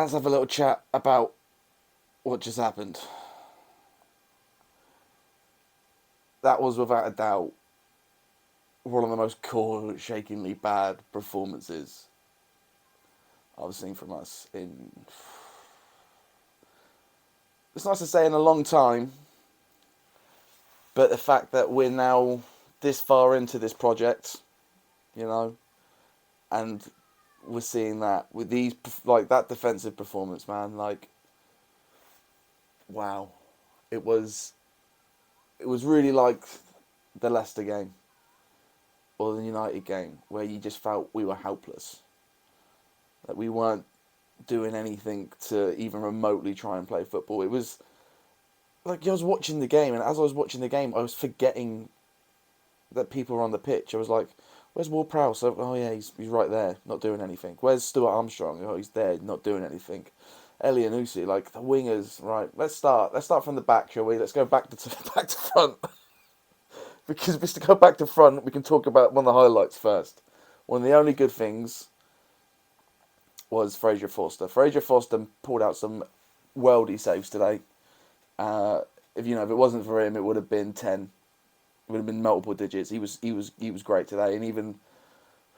let's have a little chat about what just happened. That was without a doubt one of the most core-shakingly bad performances I've seen from us in. It's nice to say in a long time, but the fact that we're now this far into this project, you know, and we're seeing that with these like that defensive performance, man. Like, wow, it was it was really like the Leicester game or the United game where you just felt we were helpless, that we weren't doing anything to even remotely try and play football. It was like I was watching the game, and as I was watching the game, I was forgetting that people were on the pitch. I was like, "Where's Ward Prowse? Oh yeah, he's right there, not doing anything. Where's Stuart Armstrong? Oh, he's there, not doing anything. Elianusi, like the wingers, right? Let's start. Let's start from the back, shall we? Let's go back to back to front because just to go back to front, we can talk about one of the highlights first. One of the only good things was Fraser Forster. Fraser Forster pulled out some worldy saves today. If if it wasn't for him, it would have been 10. It would have been multiple digits. He was great today, and even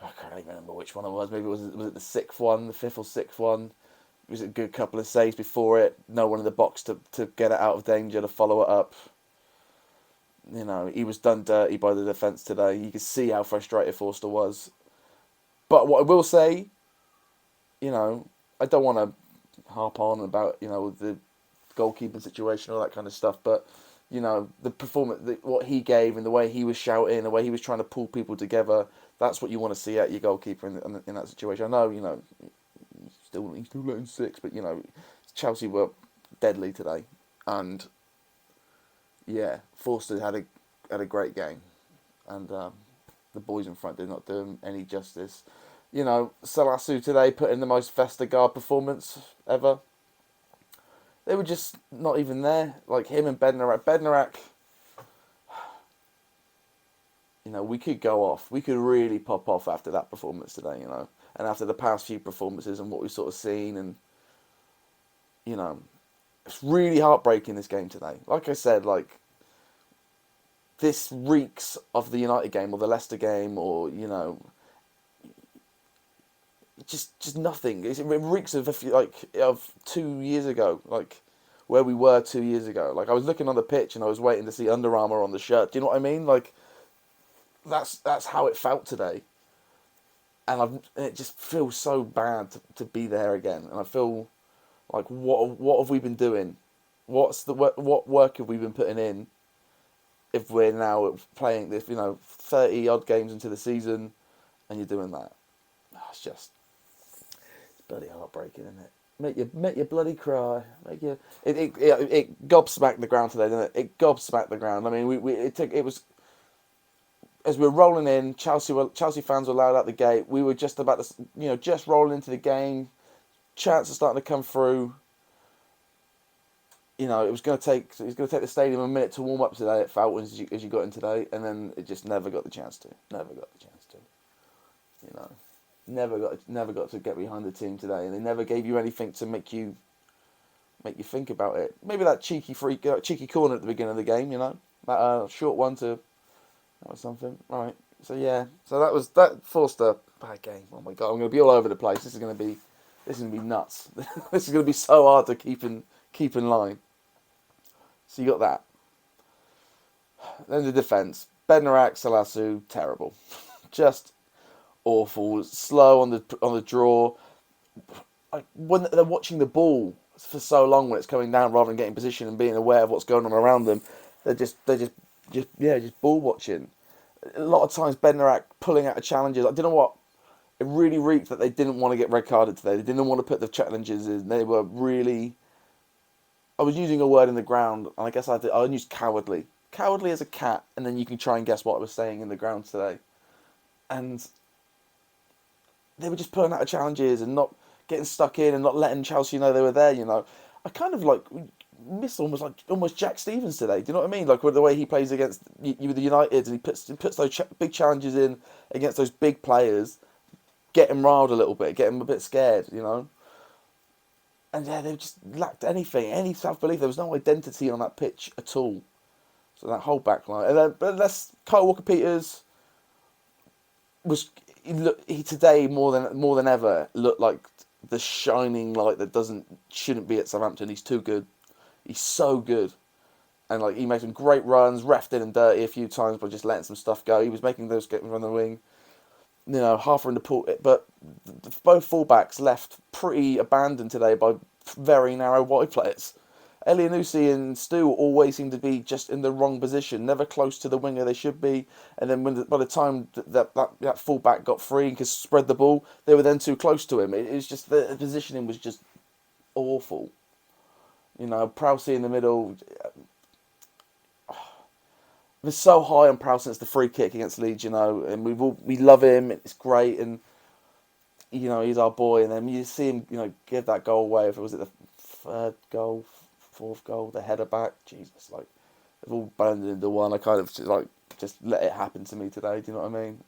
I can't even remember which one it was. Maybe was it the sixth one, the fifth or sixth one. It was a good couple of saves before it. No one in the box to get it out of danger to follow it up. He was done dirty by the defence today. You could see how frustrated Forster was. But what I will say, I don't want to harp on about the goalkeeping situation, all that kind of stuff. But the performance, what he gave, and the way he was shouting, the way he was trying to pull people together. That's what you want to see at your goalkeeper in that situation. I know, he's still letting six, but Chelsea were deadly today, and yeah, Forster had a great game, and the boys in front did not do him any justice. Salasu today put in the most Vestergaard performance ever. They were just not even there. Like him and Bednarak. Bednarak, we could go off. We could really pop off after that performance today, and after the past few performances and what we've sort of seen, and it's really heartbreaking this game today. Like I said, like this reeks of the United game or the Leicester game, or just nothing. It reeks of of 2 years ago, like where we were 2 years ago. Like I was looking on the pitch and I was waiting to see Under Armour on the shirt. Do you know what I mean? Like that's how it felt today, and it just feels so bad to be there again. And I feel like what have we been doing? What work have we been putting in? If we're now playing this, 30 odd games into the season, and you're doing that, it's bloody heartbreaking, isn't it? Make you bloody cry. It gobsmacked the ground today, didn't it? It gobsmacked the ground. I mean, it was as we were rolling in. Chelsea fans were loud out the gate. We were just about to, just rolling into the game. Chances starting to come through. It was going to take the stadium a minute to warm up today. It felt as you got in today, and then it just never got the chance to. Never got the chance to. Never got to get behind the team today, and they never gave you anything to make you think about it. Maybe that cheeky corner at the beginning of the game, that short one to that was something. Right. So yeah, that was that Forster bad game. Oh my god, I'm going to be all over the place. This is going to be nuts. This is going to be so hard to keep in line. So you got that. Then the defence. Bednarak, Salasu, terrible. Just awful. Slow on the draw. When they're watching the ball for so long when it's coming down rather than getting position and being aware of what's going on around them, they're just ball watching. A lot of times Bednarak pulling out of challenges. I don't know what. It really reeked that they didn't want to get red carded today. They didn't want to put the challenges in. They were really. I was using a word in the ground, and I guess I used cowardly. Cowardly as a cat, and then you can try and guess what I was saying in the ground today. And they were just pulling out of challenges and not getting stuck in and not letting Chelsea know they were there. I kind of miss almost Jack Stevens today. Do you know what I mean? Like with the way he plays against you with the United, and he puts those big challenges in against those big players, get him riled a little bit, get him a bit scared. And yeah, they just lacked any self-belief. There was no identity on that pitch at all. So that whole back line. And then, but Kyle Walker-Peters was, he today more than ever looked like the shining light that shouldn't be at Southampton. He's too good. He's so good. And like, he made some great runs, reffed in him dirty a few times by just letting some stuff go. He was making those get from the wing. Half in the pool, but both fullbacks left pretty abandoned today by very narrow wide players. Elianusi and Stu always seem to be just in the wrong position, never close to the winger they should be. And then by the time that fullback got free and could spread the ball, they were then too close to him. It was just, the positioning was just awful. Prowsey in the middle was so high on Prowse since the free kick against Leeds, and we love him. It's great, and he's our boy. And then you see him, give that goal away. If it was the third goal, fourth goal, the header back. Jesus, like, they've all blended into one. I kind of just let it happen to me today. Do you know what I mean?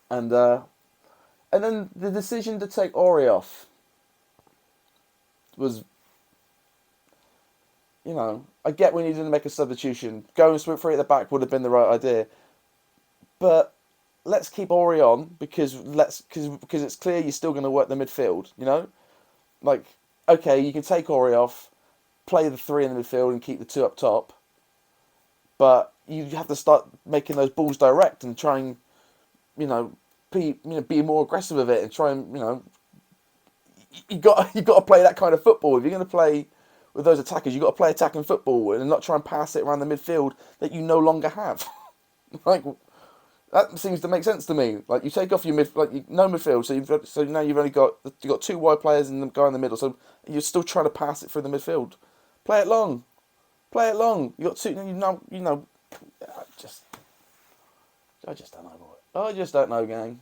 and then the decision to take Ori off was, I get we needed to make a substitution. Going free at the back would have been the right idea. But let's keep Ori on because it's clear you're still going to work the midfield, Like, okay, you can take Ori off, play the three in the midfield and keep the two up top. But you have to start making those balls direct and try and, be more aggressive with it and try and, you got to play that kind of football. If you're going to play with those attackers, you've got to play attacking football and not try and pass it around the midfield that you no longer have. Like, that seems to make sense to me. Like, you take off your no midfield, so now you've got two wide players and the guy in the middle. So you're still trying to pass it through the midfield. Play it long. You got two. I just don't know, boy. I just don't know, gang.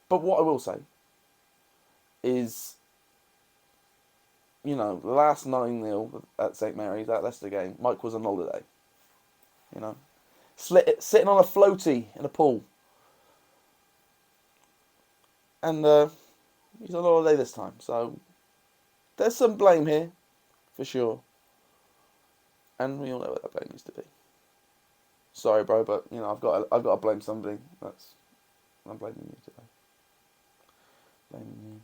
But what I will say is, the last 9-0 at St Mary's, that Leicester game, Mike was on holiday. Sitting on a floaty in a pool. And he's on holiday this time. So there's some blame here, for sure. And we all know what that blame needs to be. Sorry, bro, but I've got to blame somebody. I'm blaming you today. Blaming you.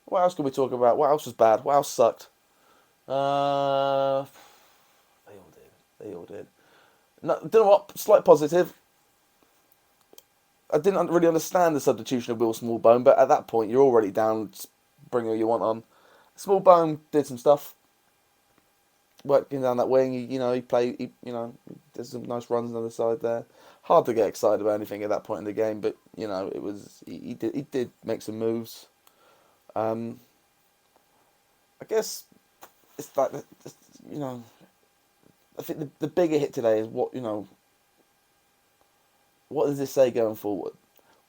What else can we talk about? What else was bad? What else sucked? They all did. No, do you know what? Slight positive. I didn't really understand the substitution of Will Smallbone, but at that point, you're already down. Just bring who you want on. Smallbone did some stuff. Working down that wing, he played. He did some nice runs on the other side there. Hard to get excited about anything at that point in the game, but it was. He did make some moves. I guess it's like, I think the bigger hit today is what does this say going forward?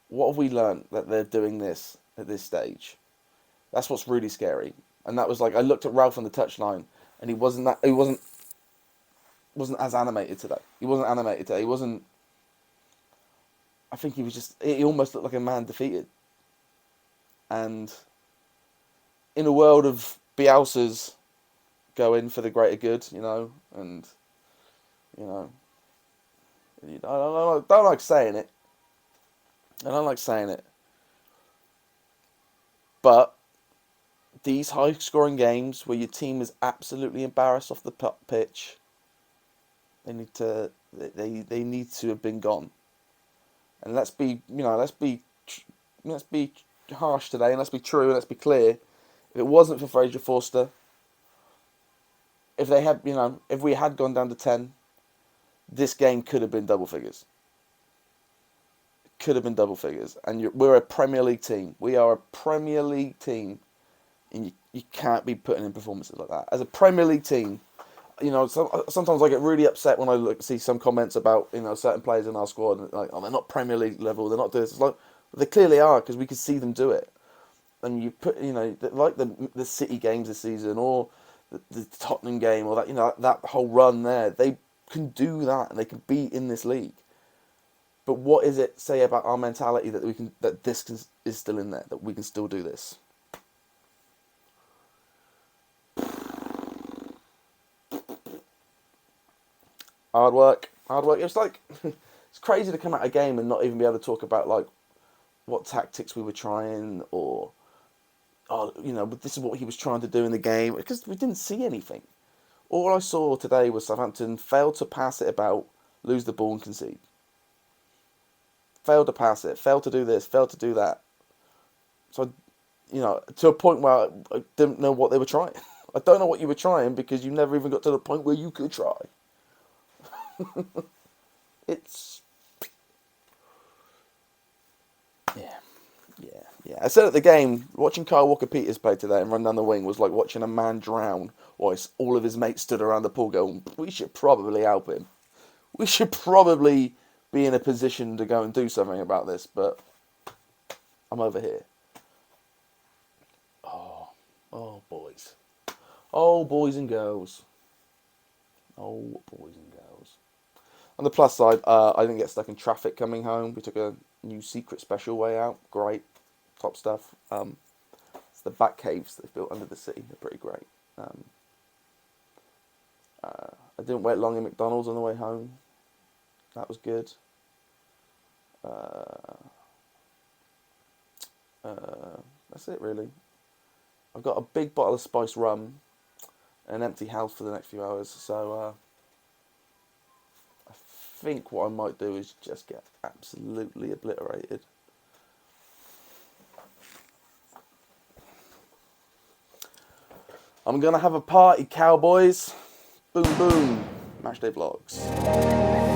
What have we learnt that they're doing this at this stage? That's what's really scary. And that was like, I looked at Ralph on the touchline, and he wasn't as animated today. He wasn't animated today. I think he almost looked like a man defeated. And in a world of Bielsa's going for the greater good, and I don't like saying it. But these high-scoring games where your team is absolutely embarrassed off the pitch, they need to have been gone. And let's be harsh today, and let's be true, and let's be clear. If it wasn't for Fraser Forster, if we had gone down to 10, this game could have been double figures. And we're a Premier League team. We are a Premier League team, and you can't be putting in performances like that. As a Premier League team, sometimes I get really upset when I see some comments about certain players in our squad, and like, oh, they're not Premier League level, they're not doing this. It's like, they clearly are, because we can see them do it. And you put, like the City games this season, or the Tottenham game, or that whole run there, they can do that, and they can be in this league. But what is it say about our mentality that this is still in there, that we can still do this? Hard work, hard work. It was like it's crazy to come out of a game and not even be able to talk about like what tactics we were trying or this is what he was trying to do in the game because we didn't see anything. All I saw today was Southampton failed to pass it about, lose the ball and concede. Failed to pass it, failed to do this, failed to do that. So, to a point where I didn't know what they were trying. I don't know what you were trying because you never even got to the point where you could try. It's... Yeah. I said at the game, watching Kyle Walker-Peters play today and run down the wing was like watching a man drown whilst all of his mates stood around the pool going, we should probably help him. We should probably be in a position to go and do something about this, but I'm over here. Oh, boys. Oh, boys and girls. Oh, boys and girls. On the plus side, I didn't get stuck in traffic coming home. We took a new secret special way out. Great. Top stuff. It's the bat caves they've built under the sea. They're pretty great. I didn't wait long in McDonald's on the way home. That was good. That's it, really. I've got a big bottle of spiced rum and an empty house for the next few hours, so I think what I might do is just get absolutely obliterated. I'm going to have a party, cowboys. Boom, boom. Matchday Vlogs.